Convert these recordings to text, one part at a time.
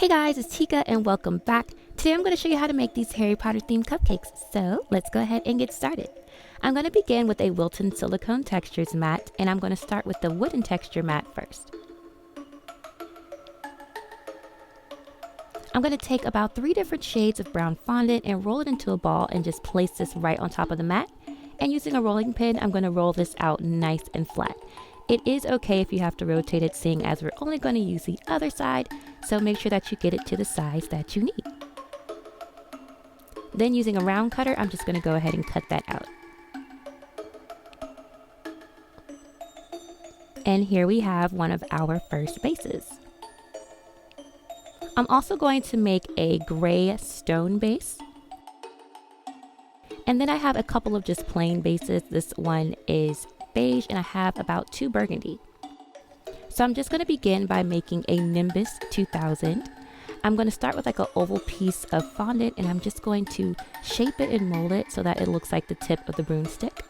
Hey guys, it's Tika and welcome back. Today I'm going to show you how to make these Harry Potter themed cupcakes. So let's go ahead and get started. I'm going to begin with a Wilton silicone textures mat, and I'm going to start with the wooden texture mat first. I'm going to take about 3 different shades of brown fondant and roll it into a ball and just place this right on top of the mat. And using a rolling pin, I'm going to roll this out nice and flat. It is okay if you have to rotate it, seeing as we're only going to use the other side, so make sure that you get it to the size that you need. Then using a round cutter, I'm just going to go ahead and cut that out. And here we have one of our first bases. I'm also going to make a gray stone base. And then I have a couple of just plain bases. This one is beige and I have about 2 burgundy. So I'm just going to begin by making a Nimbus 2000. I'm going to start with like an oval piece of fondant and I'm just going to shape it and mold it so that it looks like the tip of the broomstick.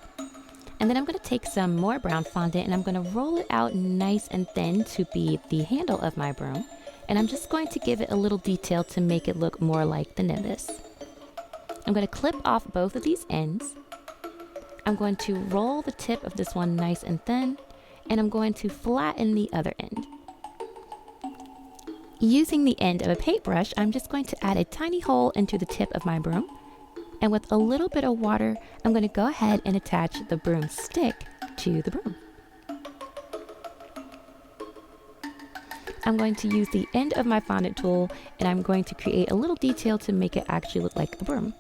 And then I'm going to take some more brown fondant and I'm going to roll it out nice and thin to be the handle of my broom. And I'm just going to give it a little detail to make it look more like the Nimbus. I'm going to clip off both of these ends. I'm going to roll the tip of this one nice and thin, and I'm going to flatten the other end. Using the end of a paintbrush, I'm just going to add a tiny hole into the tip of my broom, and with a little bit of water, I'm going to go ahead and attach the broomstick to the broom. I'm going to use the end of my fondant tool, and I'm going to create a little detail to make it actually look like a broom.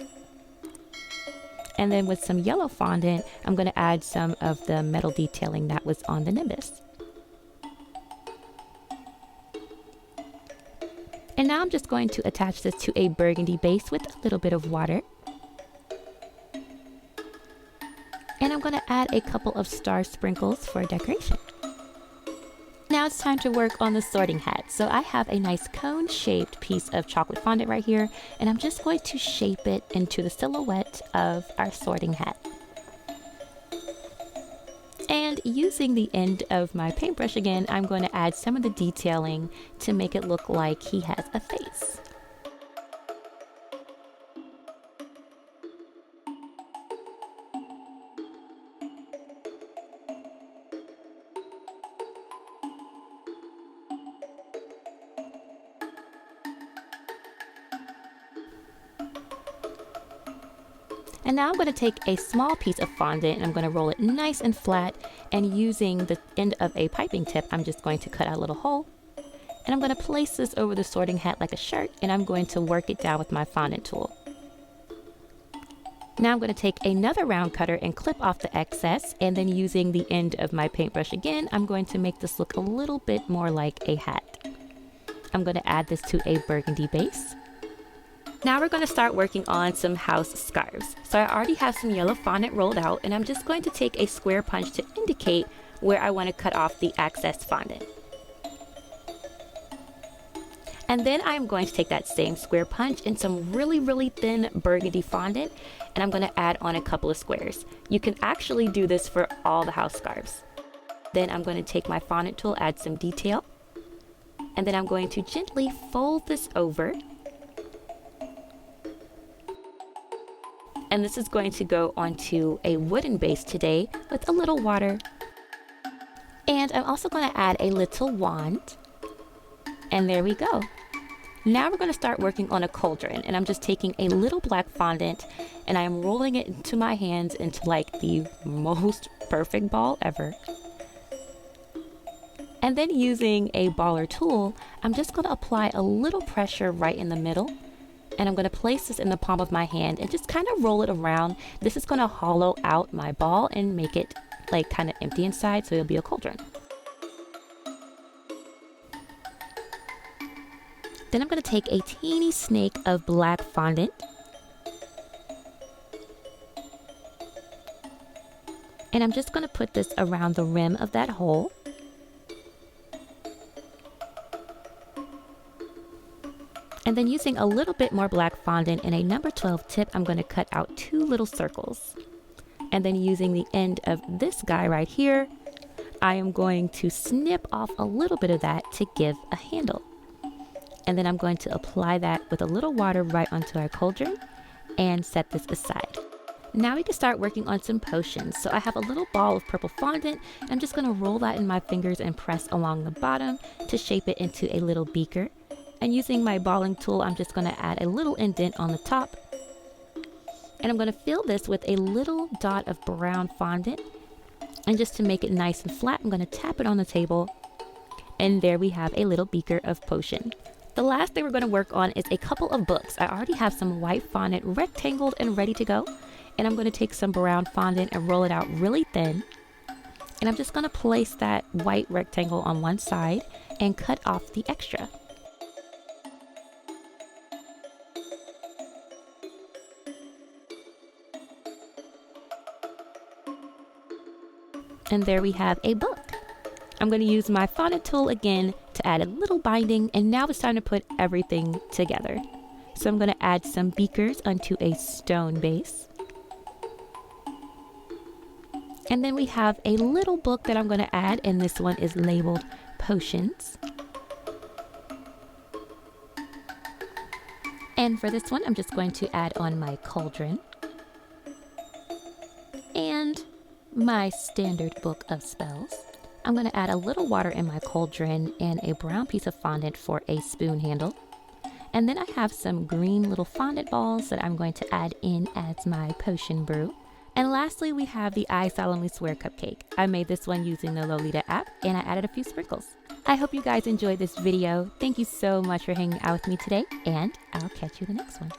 And then with some yellow fondant, I'm going to add some of the metal detailing that was on the Nimbus. And now I'm just going to attach this to a burgundy base with a little bit of water. And I'm going to add a couple of star sprinkles for decoration. Now it's time to work on the sorting hat. So I have a nice cone-shaped piece of chocolate fondant right here, and I'm just going to shape it into the silhouette of our sorting hat. And using the end of my paintbrush again, I'm going to add some of the detailing to make it look like he has a face. And now I'm going to take a small piece of fondant and I'm going to roll it nice and flat, and using the end of a piping tip, I'm just going to cut out a little hole. And I'm going to place this over the sorting hat like a shirt, and I'm going to work it down with my fondant tool. Now I'm going to take another round cutter and clip off the excess, and then using the end of my paintbrush again, I'm going to make this look a little bit more like a hat. I'm going to add this to a burgundy base. Now we're going to start working on some house scarves. So I already have some yellow fondant rolled out, and I'm just going to take a square punch to indicate where I want to cut off the excess fondant. And then I'm going to take that same square punch and some really thin burgundy fondant, and I'm going to add on a couple of squares. You can actually do this for all the house scarves. Then I'm going to take my fondant tool, add some detail, and then I'm going to gently fold this over. And this is going to go onto a wooden base today with a little water. And I'm also going to add a little wand. And there we go. Now we're going to start working on a cauldron. And I'm just taking a little black fondant and I am rolling it into my hands into like the most perfect ball ever. And then using a baller tool, I'm just going to apply a little pressure right in the middle. And I'm going to place this in the palm of my hand and just kind of roll it around. This is going to hollow out my ball and make it like kind of empty inside, so it'll be a cauldron. Then I'm going to take a teeny snake of black fondant. And I'm just going to put this around the rim of that hole. And then using a little bit more black fondant and a number 12 tip, I'm going to cut out 2 little circles. And then using the end of this guy right here, I am going to snip off a little bit of that to give a handle. And then I'm going to apply that with a little water right onto our cauldron and set this aside. Now we can start working on some potions. So I have a little ball of purple fondant. I'm just going to roll that in my fingers and press along the bottom to shape it into a little beaker. And using my balling tool, I'm just going to add a little indent on the top. And I'm going to fill this with a little dot of brown fondant. And just to make it nice and flat, I'm going to tap it on the table. And there we have a little beaker of potion. The last thing we're going to work on is a couple of books. I already have some white fondant rectangled and ready to go. And I'm going to take some brown fondant and roll it out really thin. And I'm just going to place that white rectangle on one side and cut off the extra. And there we have a book. I'm going to use my fondant tool again to add a little binding, and now it's time to put everything together. So I'm going to add some beakers onto a stone base. And then we have a little book that I'm going to add, and this one is labeled Potions. And for this one, I'm just going to add on my cauldron and my standard book of spells. I'm going to add a little water in my cauldron and a brown piece of fondant for a spoon handle. And then I have some green little fondant balls that I'm going to add in as my potion brew. And lastly, we have the I Solemnly Swear cupcake. I made this one using the Lolita app, and I added a few sprinkles. I hope you guys enjoyed this video. Thank you so much for hanging out with me today, and I'll catch you in the next one.